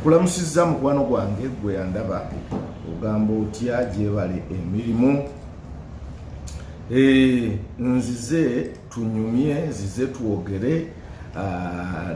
nkulamusizza mukwano gwange gwe yandaba ogamba otya gyebale emirimu. Nzize tunyumye nzize twogere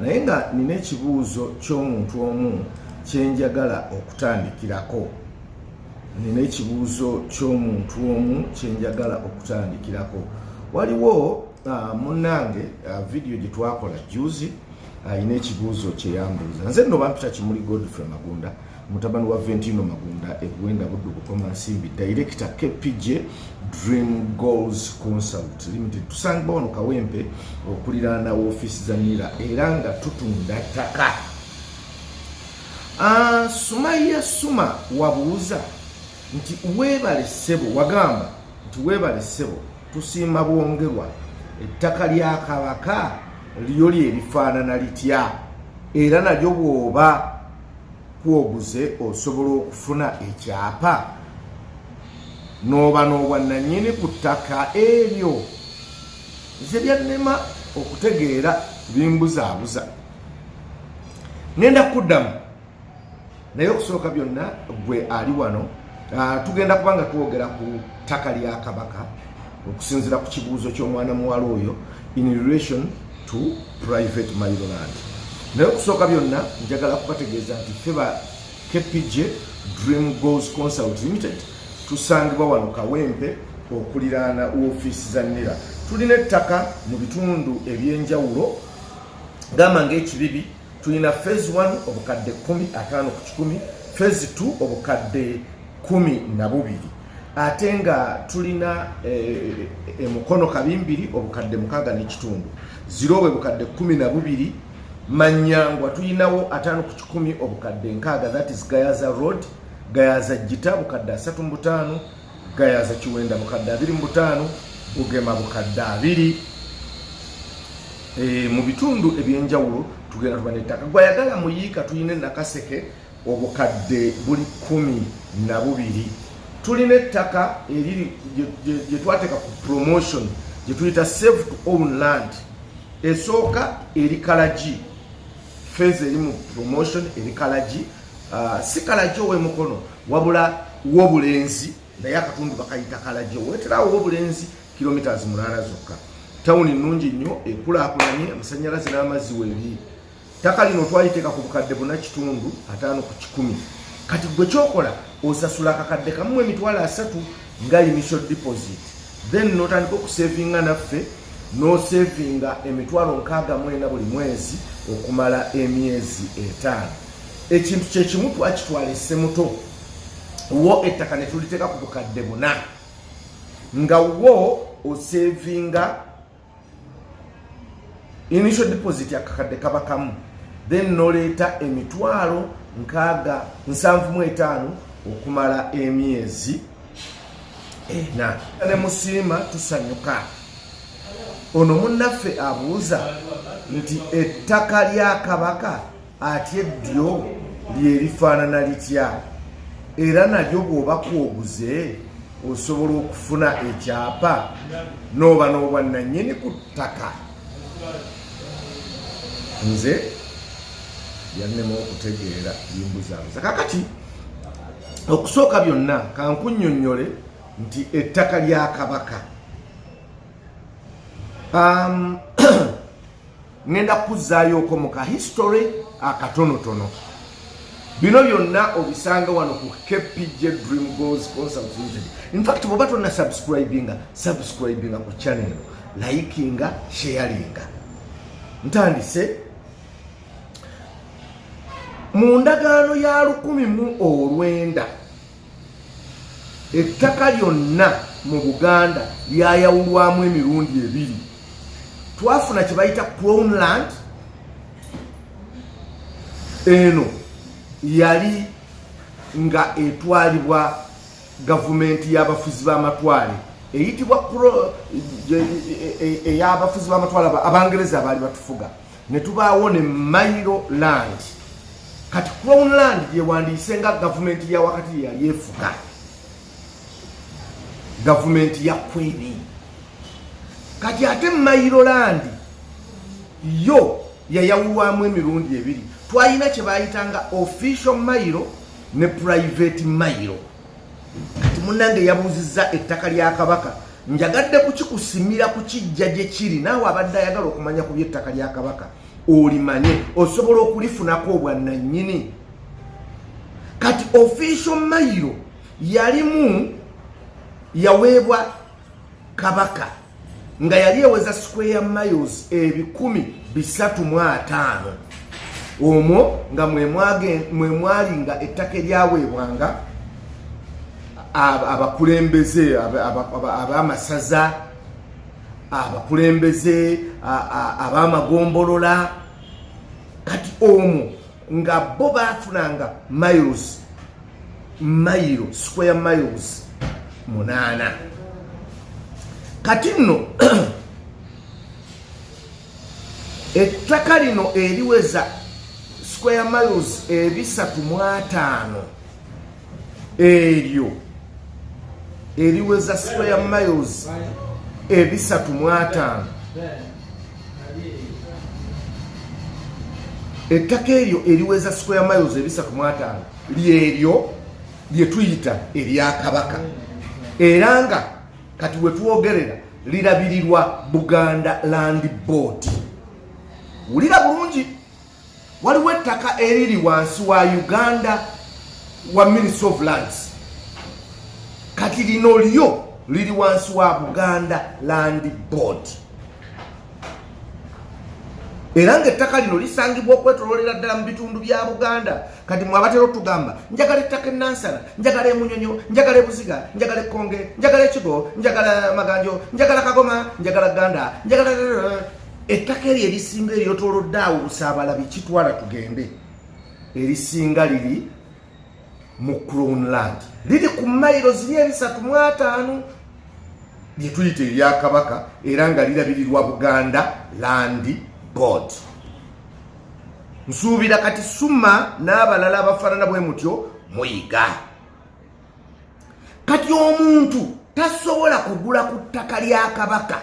naye nga nina ekibuuzo ky'omuntu omu kyenjagala okutandikirako. Waliwo munnange video gye twakola juzi ayina ekibuuzo kyeyambuuza. Nze nno bampita Kimuli Godfrey Magunda, mutabani wa Ventino Magunda, Egwenda Buddugu Komansimbi, Director KPJ Dream Goals Consult Limited. Tusanga wano Kawempe okuliraana office za NIRA era nga tutunda ttaka. Sumaiya Suma wabuuza nti webale ssebo, wagamba nti webale ssebo tusiima bwongerwa ettaka lya Kabaka lyo lyerifaanana litya era nalyo bw'oba kwoguze osobola okufuna ekyapa n'oba n'obwannannyini ku ttaka eryo. Nze byannema okutegeera bimbuzaabuza. Ngenda kuddamu naye okusooka byonna gwe ali wano tugenda kubanga twogera ku ttaka lya Kabaka okusinziira ku kibuuzo ky'omwana muwala oyo in relation to private mile land. Naye okusooka byonna njagala kubategeeza nti ffe ba KPJ Dream Goals Consult Limited tusangibwa wano Kawempe okuliraana ofiisi za NIRA. Tulina ettaka mu bitundu ebyenjawulo gamba ng'ekibibi tulina phase 1 obukadde 15 ku 100, phase 2 obukadde 12, ate nga tulina emukono kabimbiri obukadde 6 n'ekitundu, zirowe obukadde 12, Manyangwa tulinawo 5 ku 10 obukadde 6, that is Gayaza Road, Gayaza Jita bukadde 35, Gayaza Kiwenda bukadde 25, Bugema bukadde 2. Mu bitundu ebyenjawulo tugenda tubane ettaka. Gwayagala muyiika tulina Nakaseke obukadde buli 12. Tulina ettaka eriri gye twateeka ku promotion gye tuyita save to own land. Esooka eri Kalaji, phase eri mu promotion eri Kalaji, si Kalaji ow'emukono wabula w'obulenzi naye akatundu bakayita Kalaji. Oweterawo w'obulenzi kilometers 8 zokka. Tawuni nnungi nnyo ekulaakulanye amasannyalaze n'amazzi weebiri. Ttaka lino twaliteeka ku bukadde 4.5 ku 10. Kati gwe kyokola osasula akakadde kamu emitwalo 3 nga initial deposit, then n'otandika okusevinga naffe n'osevinga emitwalo 64 buli mwezi okumala emyezi 5. Ekintu kyekimu twakitwala essemuto wo ettaka ne tuliteeka ku bukadde 4 nga wo osevinga initial deposit yakakadde kaba kamu, then noleeta emitwalo 75 okumala emyezi 4. Ne musiima tusanyuka. Ono munnaffe abuuza nti ettaka lya Kabaka ate ddyo lyerifaanana litya era nalyo bw'oba kwoguze osobola okufuna ekyapa n'oba n'obwannannyini ku ttaka. Nze yannema okutegeera bimbuzaabuza. Kakati okusooka byonna kankunnyonnyole nti ettaka lya Kabaka ngenda kuzzaayooko mu kahistory akatonotono. Bino byonna obisanga wano ku KPJ Dream Goals Consult Limited. In fact bw'oba tonna subscribinga ku channel, likinga, sharinga. Ntandise mu ndagaano ya 1900 ettaka lyonna mu Buganda lyayawulwamu emirundi 2. Twafuna kye bayita Crown Land, eno yali nga etwalibwa gavumenti y'abafuzi b'amatwale eyitibwa ey'abafuzi b'amatwale Abangereza abaali batufuga, ne tubaawo ne Mailo Land. Kati Crown Land yewandiise nga gavumenti ya wakati yali efuga, gavumenti ya Kwemi. Kati ate Mailo Land yo yayawulwamu emirundi ebiri. Twalina kye bayitanga official mailo ne private mailo. Kati munnange yabuuzizza ettaka lya Kabaka, njagadde kukikusimira kukijja gye kiri, naawe abadde ayagala okumanya ku by'ettaka lya Kabaka olimanye, osobola okulifunako obwannannyini. Kati official mailo yalimu yaweebwa Kabaka nga yali eweza square miles 350. Omwo nga mwe mwali nga ettaka eryaweebwanga abakulembeze ab'amasaza, abakulembeze ab'amagombolola. Kati omwo nga bo baafunanga square miles 8. Kati nno ettaka lino eriweza square miles 305 eryo eriweza square miles 305. Ettaka eryo eriweza square miles 305 lyeryo lye tuyita erya Kabaka, era nga kati wetwogerera lirabirirwa Buganda Land Board. Wulira bulungi, waliwo ettaka eriri wansi wa Uganda wa Ministry of Lands, kati lino lyo liri wansi wa Buganda Land Board. Era ng'ettaka lino lisangibwa okwetololera ddala mu bitundu bya Buganda. Kati mwabatera otugamba njagala ettaka Nansana, njagala Emunyonyo, njagala Ebuziga, njagala Ekkonge, njagala Ekigo, njagala Maganjo, njagala Kagoma, njagala Ganda, njagala ettaka eryo erisinga eryotolodde awo Busaabalabi kitwala tugende, erisinga liri mu Crown Land, liri ku mayiro ziri 305 lye tuyita erya Kabaka, era nga lirabirirwa Buganda Land Board. Nsuubira kati Suma n'abalala abafaanana bwe mutyo muyiga. Kati omuntu tasobola kugula ku ttaka lya Kabaka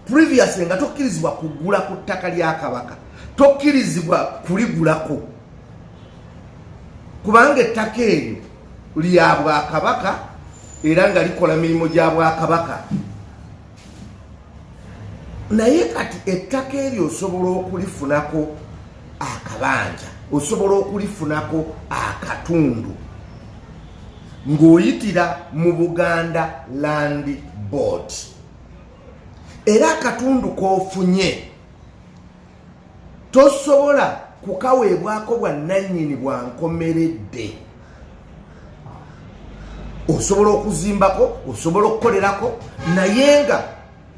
previously nga tokkirizibwa kugula ku ttaka lya Kabaka, tokkirizibwa kuligulako kubanga ettaka eryo lya Bwakabaka era nga likola mirimu gya Bwakabaka. Naye kati ettaka eryo osobola okulifunako akabanja, osobola okulifunako akatundu ng'oyitira mu Buganda Land Board. Era akatundu k'ofunye tosobola kukaweebwako bwannannyini bwa nkomeredde. Osobola okuzimbako, osobola okukolerako, naye nga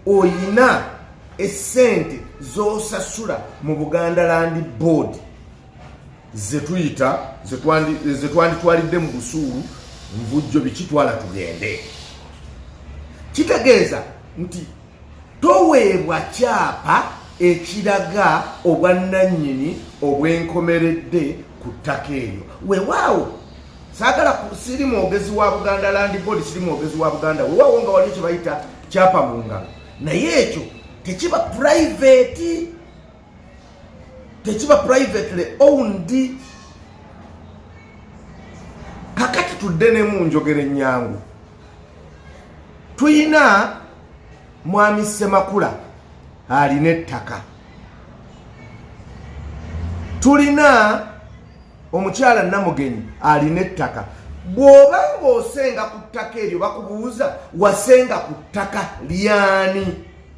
oyina essente z'osasula mu Buganda Land Board zetuyita zetwanditwalidde mu busuulu nvujjo bikitwala tugende. Kitegeeza nti toweebwa kyapa ekiraga obwannannyini obwenkomeredde ku ttaka eryo. Weewaawo saagala siri mwogezi wa Buganda Land Board, siri mwogezi wa Buganda, weewaawo nga waliyo kye bayita kyapa mu ngalo, naye ekyo tekiba private, tekiba privately owned. Kakati tudde ne mu njogera ennyangu. Tuyina Mwami Ssemakula alina ettaka, tulina omukyala Namugenyi alina ettaka. Bw'oba ng'osenga ku ttaka eryo bakubuuza wasenga ku ttaka lyani,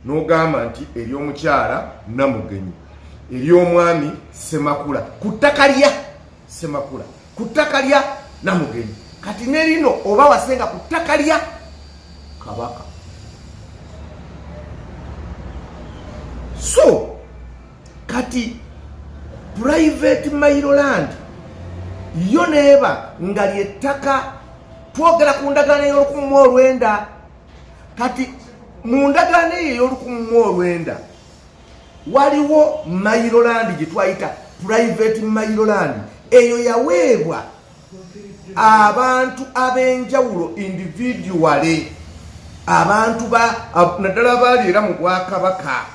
n'ogamba nti ery'omukyala Namugenyi, ery'omwami Ssemakula, ku ttaka lya Ssemakula, ku ttaka lya Namugenyi. Kati ne lino oba wasenga ku ttaka lya Kabaka. So kati private mailo land yo neeba nga lyettaka, twogera ku ndagaano ey'Olukumu kati mu ndagaano ey'Olukumu waliwo mailo land gye twayita private mailo land. Eyo yaweebwa abantu ab'enjawulo individually. abantu naddala baali era mu Bwakabaka.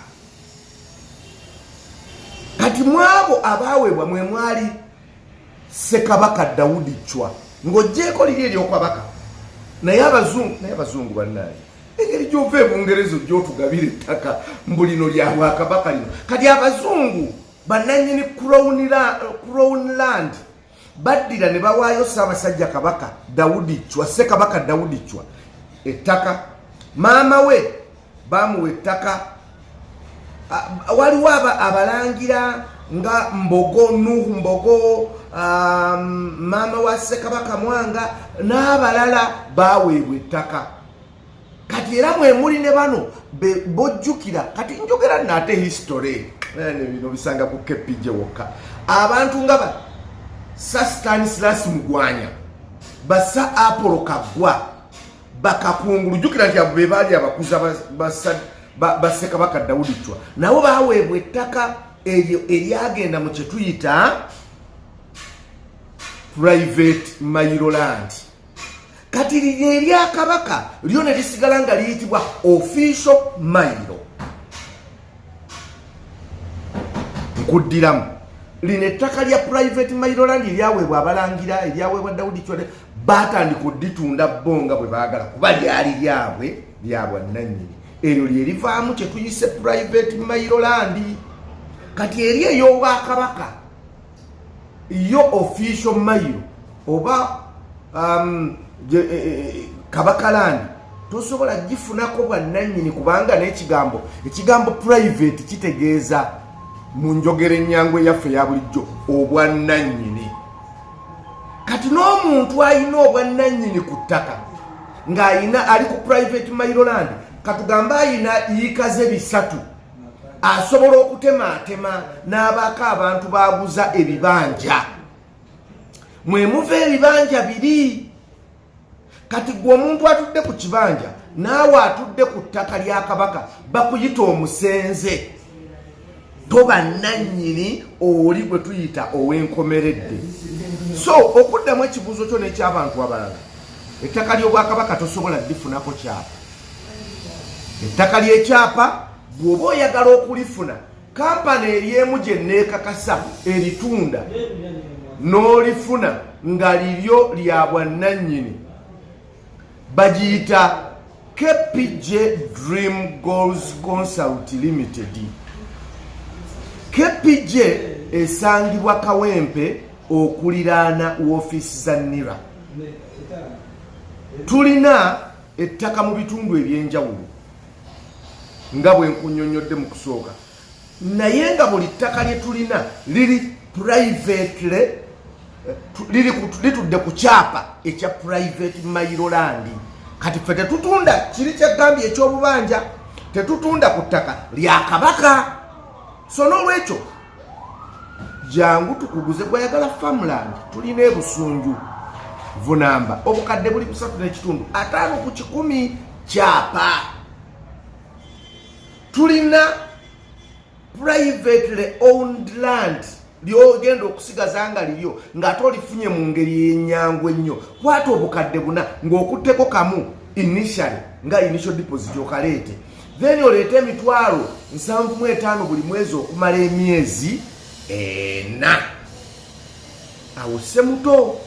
Kati mwabo abaweebwa mwe mwali Ssekabaka Daudi Chwa ng'oggyeko liri ery'Okabaka naye abazungu bannaye engeri gy'ova e Bungereza gy'otugabira ettaka mbu lino lya Bwakabaka lino. Kati abazungu bannannyini Crown Land baddira ne bawaayo Ssaabasajja Kabaka Daudi Chwa, Ssekabaka Daudi Chwa ettaka. Maama we baamuwa ettaka. Waliwo abalangira nga Nuhu Mbogo, maama wa Ssekabaka Mwanga n'abalala baaweebwa ettaka. Kati era mwe muli ne bano bojjukira. Kati njogera nate history bino bisanga ku KPJ wokka. Abantu nga Stanislas Mugwanya, Bassa Apollo Kaggwa, Bakakungulu, jjukira nti abo be baali abakuza ba Ssekabaka Daudi Chwa, nabo baaweebwa ettaka eryo eryagenda mu kye tuyita private Mayiroland. Kati lino erya Kabaka lyo ne lisigala nga liyitibwa official Mayiro. Nkuddiramu lino ettaka lya private Mayiroland eryaweebwa abalangira, eryaweebwa Daudi Chwa, baatandika odditunda bonga bwe baagala kuba lyali lyabwe lya bwannannyini. Eryo lye livaamu kye tuyise private Mayiroland. Kati eri ey'Obwakabaka yo official Mayiro oba Kabaka Land tosobola gifunako bwannannyini kubanga ekigambo private kitegeeza mu njogera ennyangwe yaffe ya bulijjo obwannannyini. Kati n'omuntu alina obwannannyini ku ttaka ng'ayina ali ku private Mayiroland, katugamba ayina yikaze bisatu, asobola okutemaatema n'abaako abantu baaguza ebibanja. Mwe muva ebibanja biri. Kati gwe omuntu atudde ku kibanja naawe atudde ku ttaka lya Kabaka bakuyita omusenze, toba nnannyini, oli gwe tuyita ow'enkomeredde. So okuddamu ekibuuzo kyo n'eky'abantu abalala, ettaka ly'Obwakabaka tosobola lifunako kyapa. Ettaka ly'ekyapa bw'oba oyagala okulifuna, kampani ery'emu gye neekakasa eritunda n'olifuna nga liryo lya bwannannyini, bagiyita KPJ Dream Goals Consult Limited. KPJ esangibwa Kawempe okuliraana woofiisi za NIRA. Tulina ettaka mu bitundu ebyenjawulo nga bwe nkunnyonnyodde mu kusooka, naye nga buli ttaka lye tulina liri private, litudde ku kyapa ekya private Mayiroland. Kati ffe tetutunda kiri kyagambye eky'obubanja, tetutunda ku ttaka lya Kabaka. So n'olwekyo jangu tukuguze gwayagala farmland. Tulina ebusunju vunamba obukadde buli 3.5 5 ku 100 kyapa. Tulina privately owned land lyogenda okusigaza nga liryo ng'ate olifunye mu ngeri y'ennyangwe ennyo. Kwata obukadde buna ng'okutteko kamu initial deposit okaleete, then oleete emitwalo 75 buli mwezi okumala emyezi 4. Awo semuto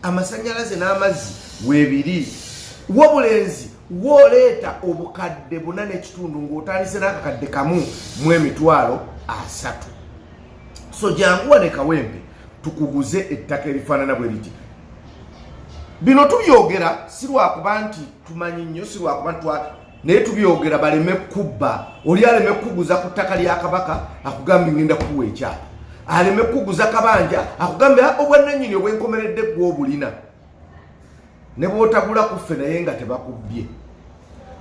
amasannyalaze n'amazzi weebiri, w'obulenzi w'oleeta obukadde 4.5 ng'otandise n'akakadde kamu mu emitwalo 3. So jangu wane Kawempe tukuguze ettaka erifaanana bwe liti. Bino tubyogera si lwakuba nti tumanyi nnyo, si lwakuba nti naye tubyogera baleme kubba. Oli aleme kuguza ku ttaka lya Kabaka akugambye ngenda kuwa ekyapa, aleme kuguza kabanja akugambye obwannannyini obwenkomeredde gw'obulina, ne bw'otagula kuffe naye nga tebakubbye.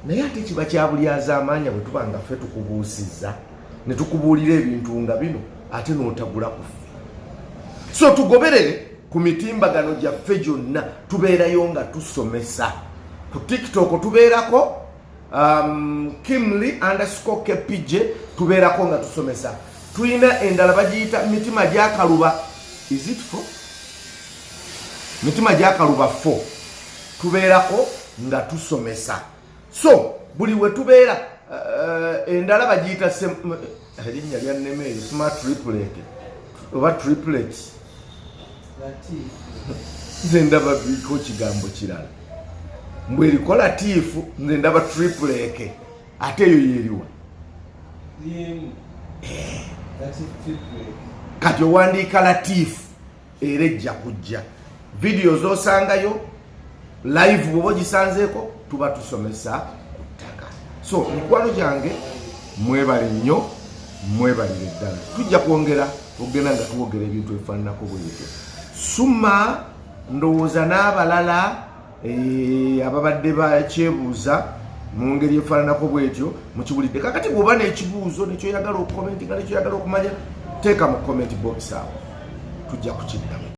Naye ate kiba kyabulyaza amaanya bwe tuba nga ffe tukubuusizza ne tukubuulira ebintu nga bino ate n'otagula kuffe. So tugoberere ku mitimbagano gyaffe gyonna, tubeerayo nga tusomesa. Ku TikTok tubeerako Kimly_KPJ, tubeerako nga tusomesa. Tulina endala bagiyita mitima gyakaluba, is it 4? Mitima gyakaluba 4, tubeerako nga tusomesa. So buli wetubeera endala bagiyita erinnya lyannemeeyo smart triplet oba triplet nze ndaba biko kigambo kirala mbwe eriko latiifu nze ndaba triplet ate eyo yeriwa kati owandiika latiifu era ejja kujja vidiyo zosangayo live bwoba ogisanzeeko tuba tusomesa ku ttaka. So mikwano gyange mwebale nnyo mwebalire ddala tujja kwongera ogenda nga tuwogera ebintu ebifaananako bwebyo. Suma ndowooza n'abalala ababadde bakyebuuza mu ngeri efaananako bwetyo mukiwulidde. Kakati bw'oba n'ekibuuzo nekyoyagala okukomentinga nekyoyagala okumanya teeka mu comment box awo tujja kukiddamu.